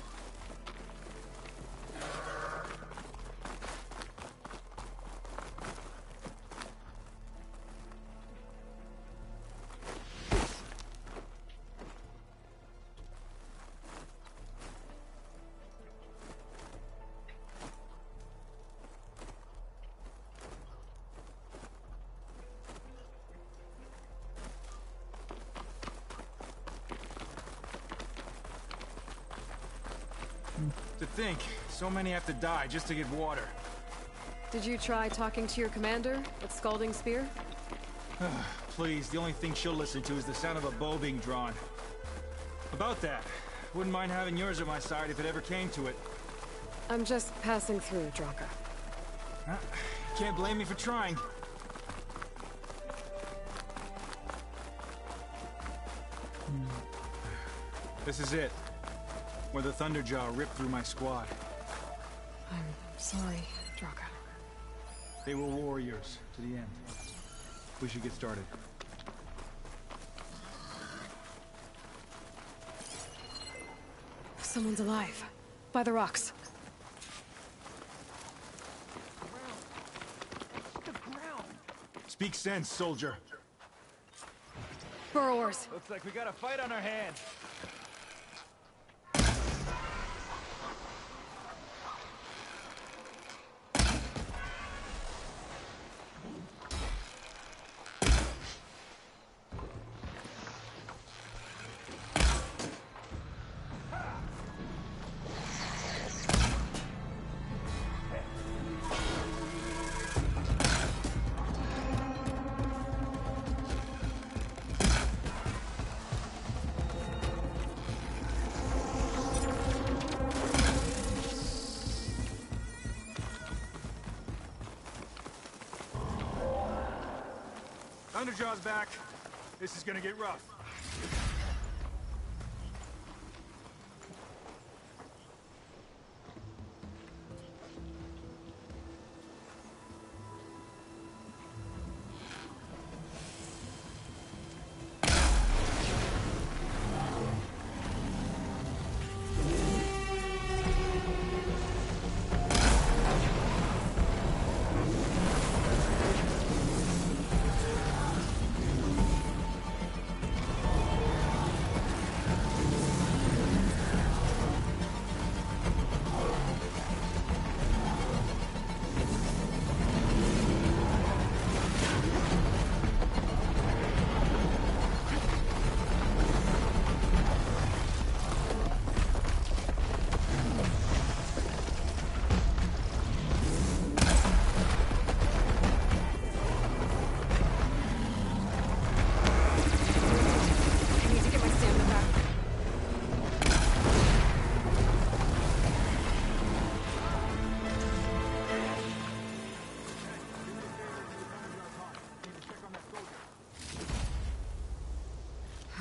To think, so many have to die just to get water. Did you try talking to your commander with Scalding Spear? Please, the only thing she'll listen to is the sound of a bow being drawn. About that, wouldn't mind having yours at my side if it ever came to it. I'm just passing through, Draka. Can't blame me for trying. This is it. Where the Thunderjaw ripped through my squad. I'm sorry, Draka. They were warriors to the end. We should get started. Someone's alive. By the rocks. Speak sense, soldier. Burrowers. Looks like we got a fight on our hands. Thunderjaw's back. This is gonna get rough.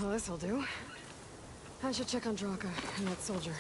Well, this'll do. I should check on Draka and that soldier.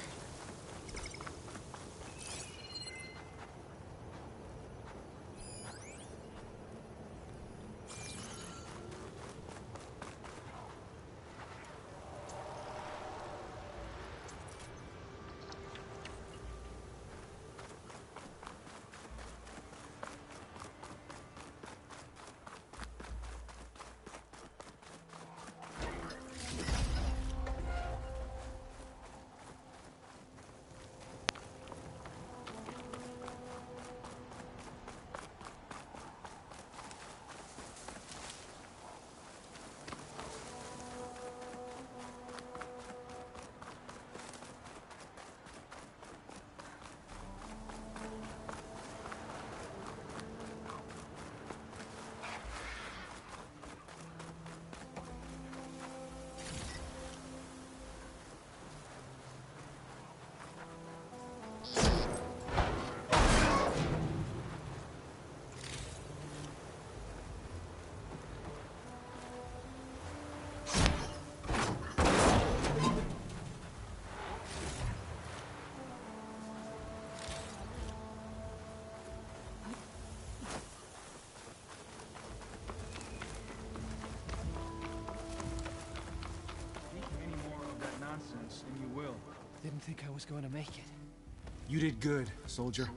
once, and you will. Didn't think I was going to make it. You did good, soldier.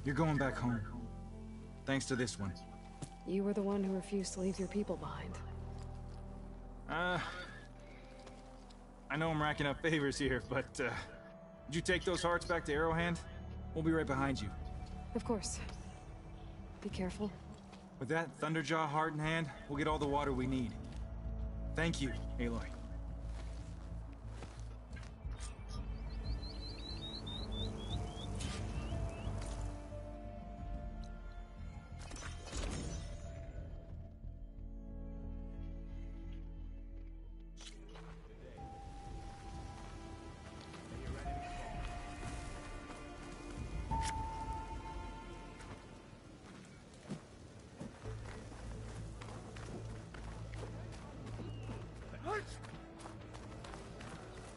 You're going back home. Thanks to this one. You were the one who refused to leave your people behind. I know I'm racking up favors here, but, did you take those hearts back to Arrowhand? We'll be right behind you. Of course. Be careful. With that Thunderjaw heart in hand, we'll get all the water we need. Thank you, Aloy.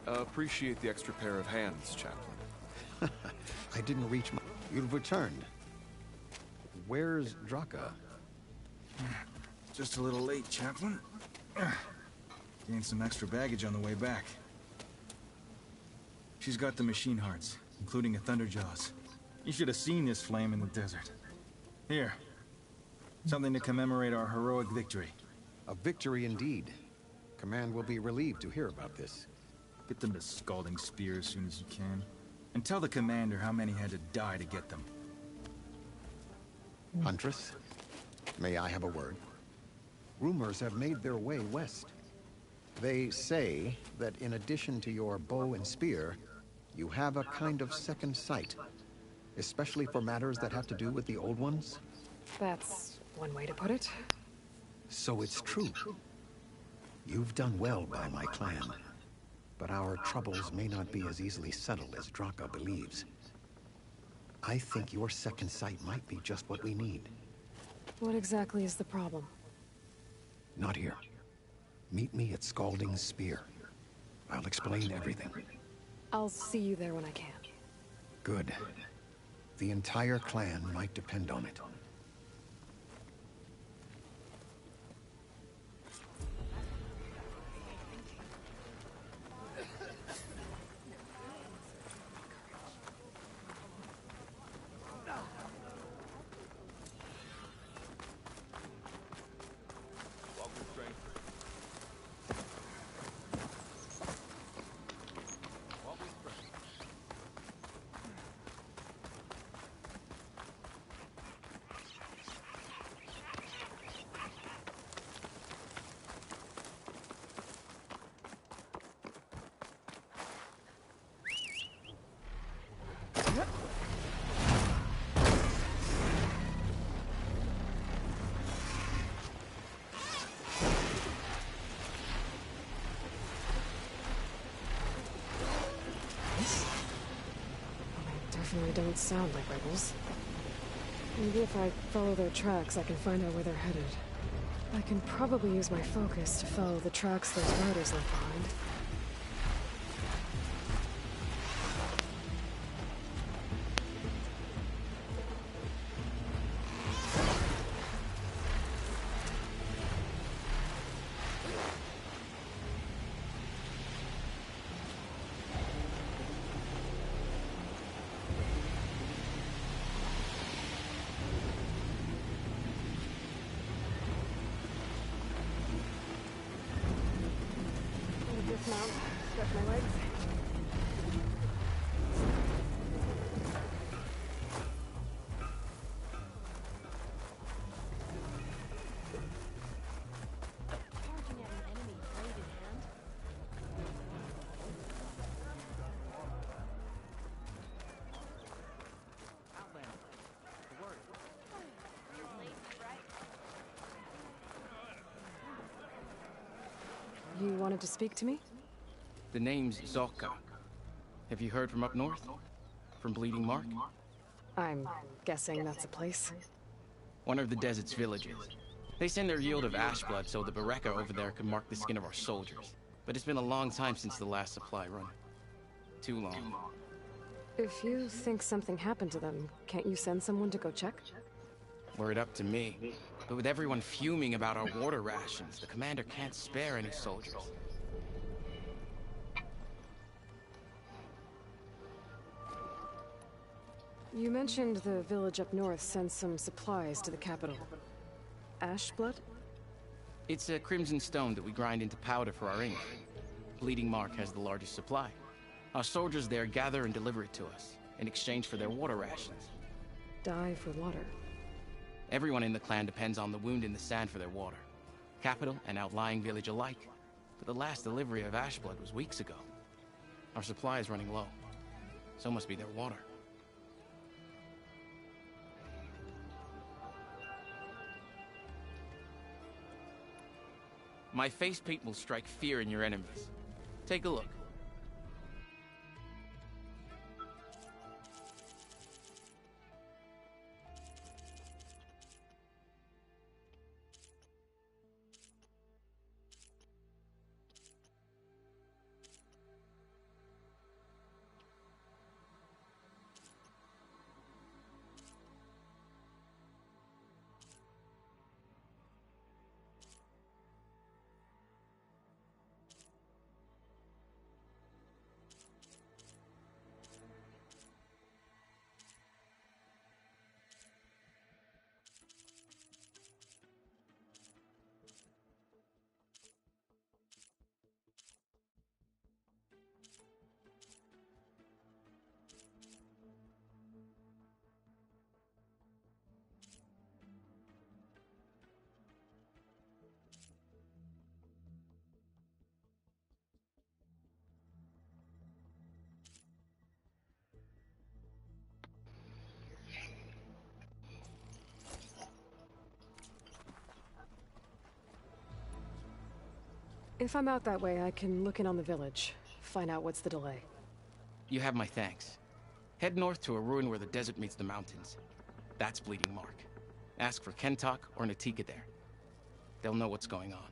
Appreciate the extra pair of hands, Chaplain. I didn't reach my... You've returned. Where's Draka? Just a little late, Chaplain. Gained some extra baggage on the way back. She's got the machine hearts, including a Thunderjaws. You should have seen this flame in the desert. Here. Something to commemorate our heroic victory. A victory indeed. Command will be relieved to hear about this. Get them to Scalding Spear as soon as you can. And tell the commander how many had to die to get them. Huntress, may I have a word? Rumors have made their way west. They say that in addition to your bow and spear, you have a kind of second sight, especially for matters that have to do with the old ones. That's one way to put it. So it's true. You've done well by my clan. But our troubles may not be as easily settled as Draka believes. I think your second sight might be just what we need. What exactly is the problem? Not here. Meet me at Scalding Spear. I'll explain everything. I'll see you there when I can. Good. The entire clan might depend on it. Definitely don't sound like rebels. Maybe if I follow their tracks, I can find out where they're headed. I can probably use my focus to follow the tracks those riders left behind. Dismount, stretch my legs. You wanted to speak to me? The name's Zolka. Have you heard from up north? From Bleeding Mark? I'm guessing that's a place. One of the desert's villages. They send their yield of ash blood so the Bereka over there can mark the skin of our soldiers. But it's been a long time since the last supply run. Too long. If you think something happened to them, can't you send someone to go check? Were it up to me. But with everyone fuming about our water rations, the commander can't spare any soldiers. You mentioned the village up north sent some supplies to the capital. Ashblood? It's a crimson stone that we grind into powder for our ink. Bleeding Mark has the largest supply. Our soldiers there gather and deliver it to us, in exchange for their water rations. Die for water. Everyone in the clan depends on the wound in the sand for their water. Capital and outlying village alike. But the last delivery of Ashblood was weeks ago. Our supply is running low. So must be their water. My face paint will strike fear in your enemies. Take a look. If I'm out that way, I can look in on the village. Find out what's the delay. You have my thanks. Head north to a ruin where the desert meets the mountains. That's Bleeding Mark. Ask for Kentok or Natika there. They'll know what's going on.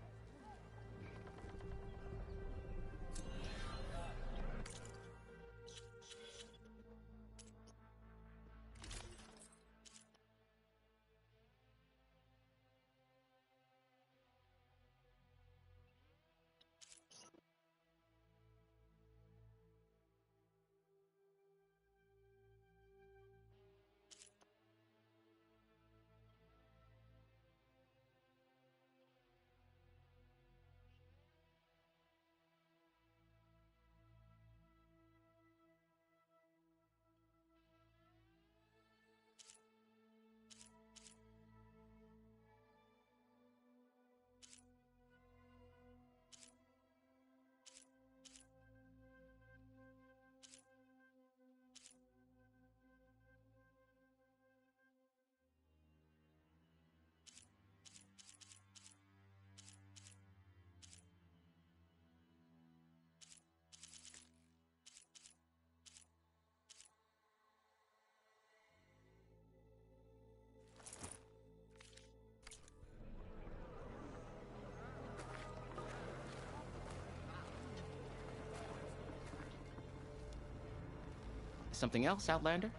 Something else, Outlander?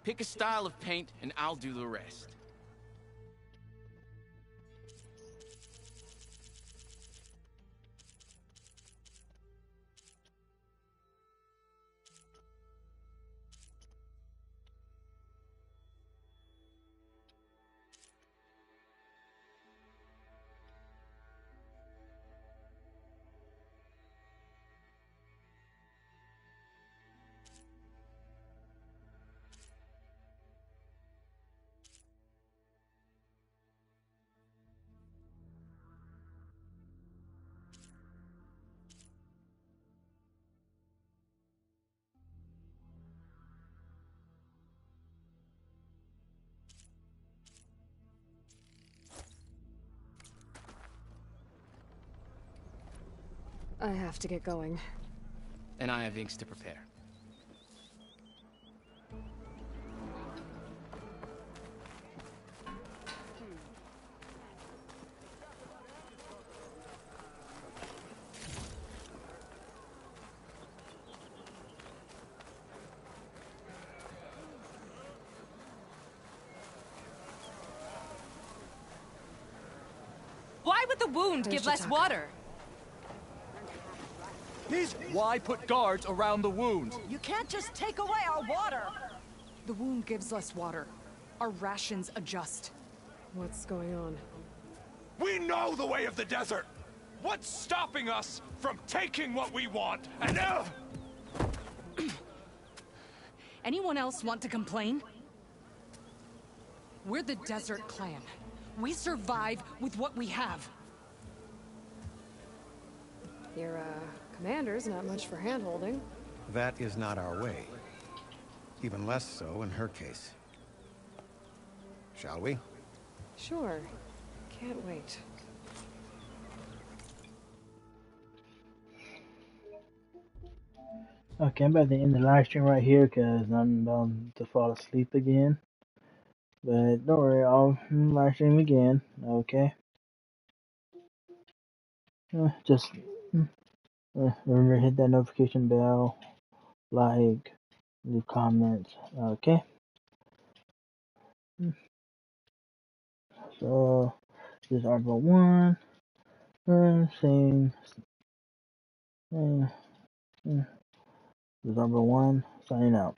Pick a style of paint and I'll do the rest. I have to get going. And I have inks to prepare. Why would the wound give less water? Why put guards around the wound? You can't just take away our water! The wound gives us water. Our rations adjust. What's going on? We know the way of the desert! What's stopping us from taking what we want and Anyone else want to complain? We're the Desert Clan. We survive with what we have. Your, commander's not much for hand-holding. That is not our way. Even less so in her case. Shall we? Sure. Can't wait. Okay, I'm about to end the live stream right here because I'm about to fall asleep again. But don't worry, I'll live stream again. Okay. Just remember, hit that notification bell, like, leave comments. Okay. So this is Arbor 1. Saying. This is Arbor 1 signing out.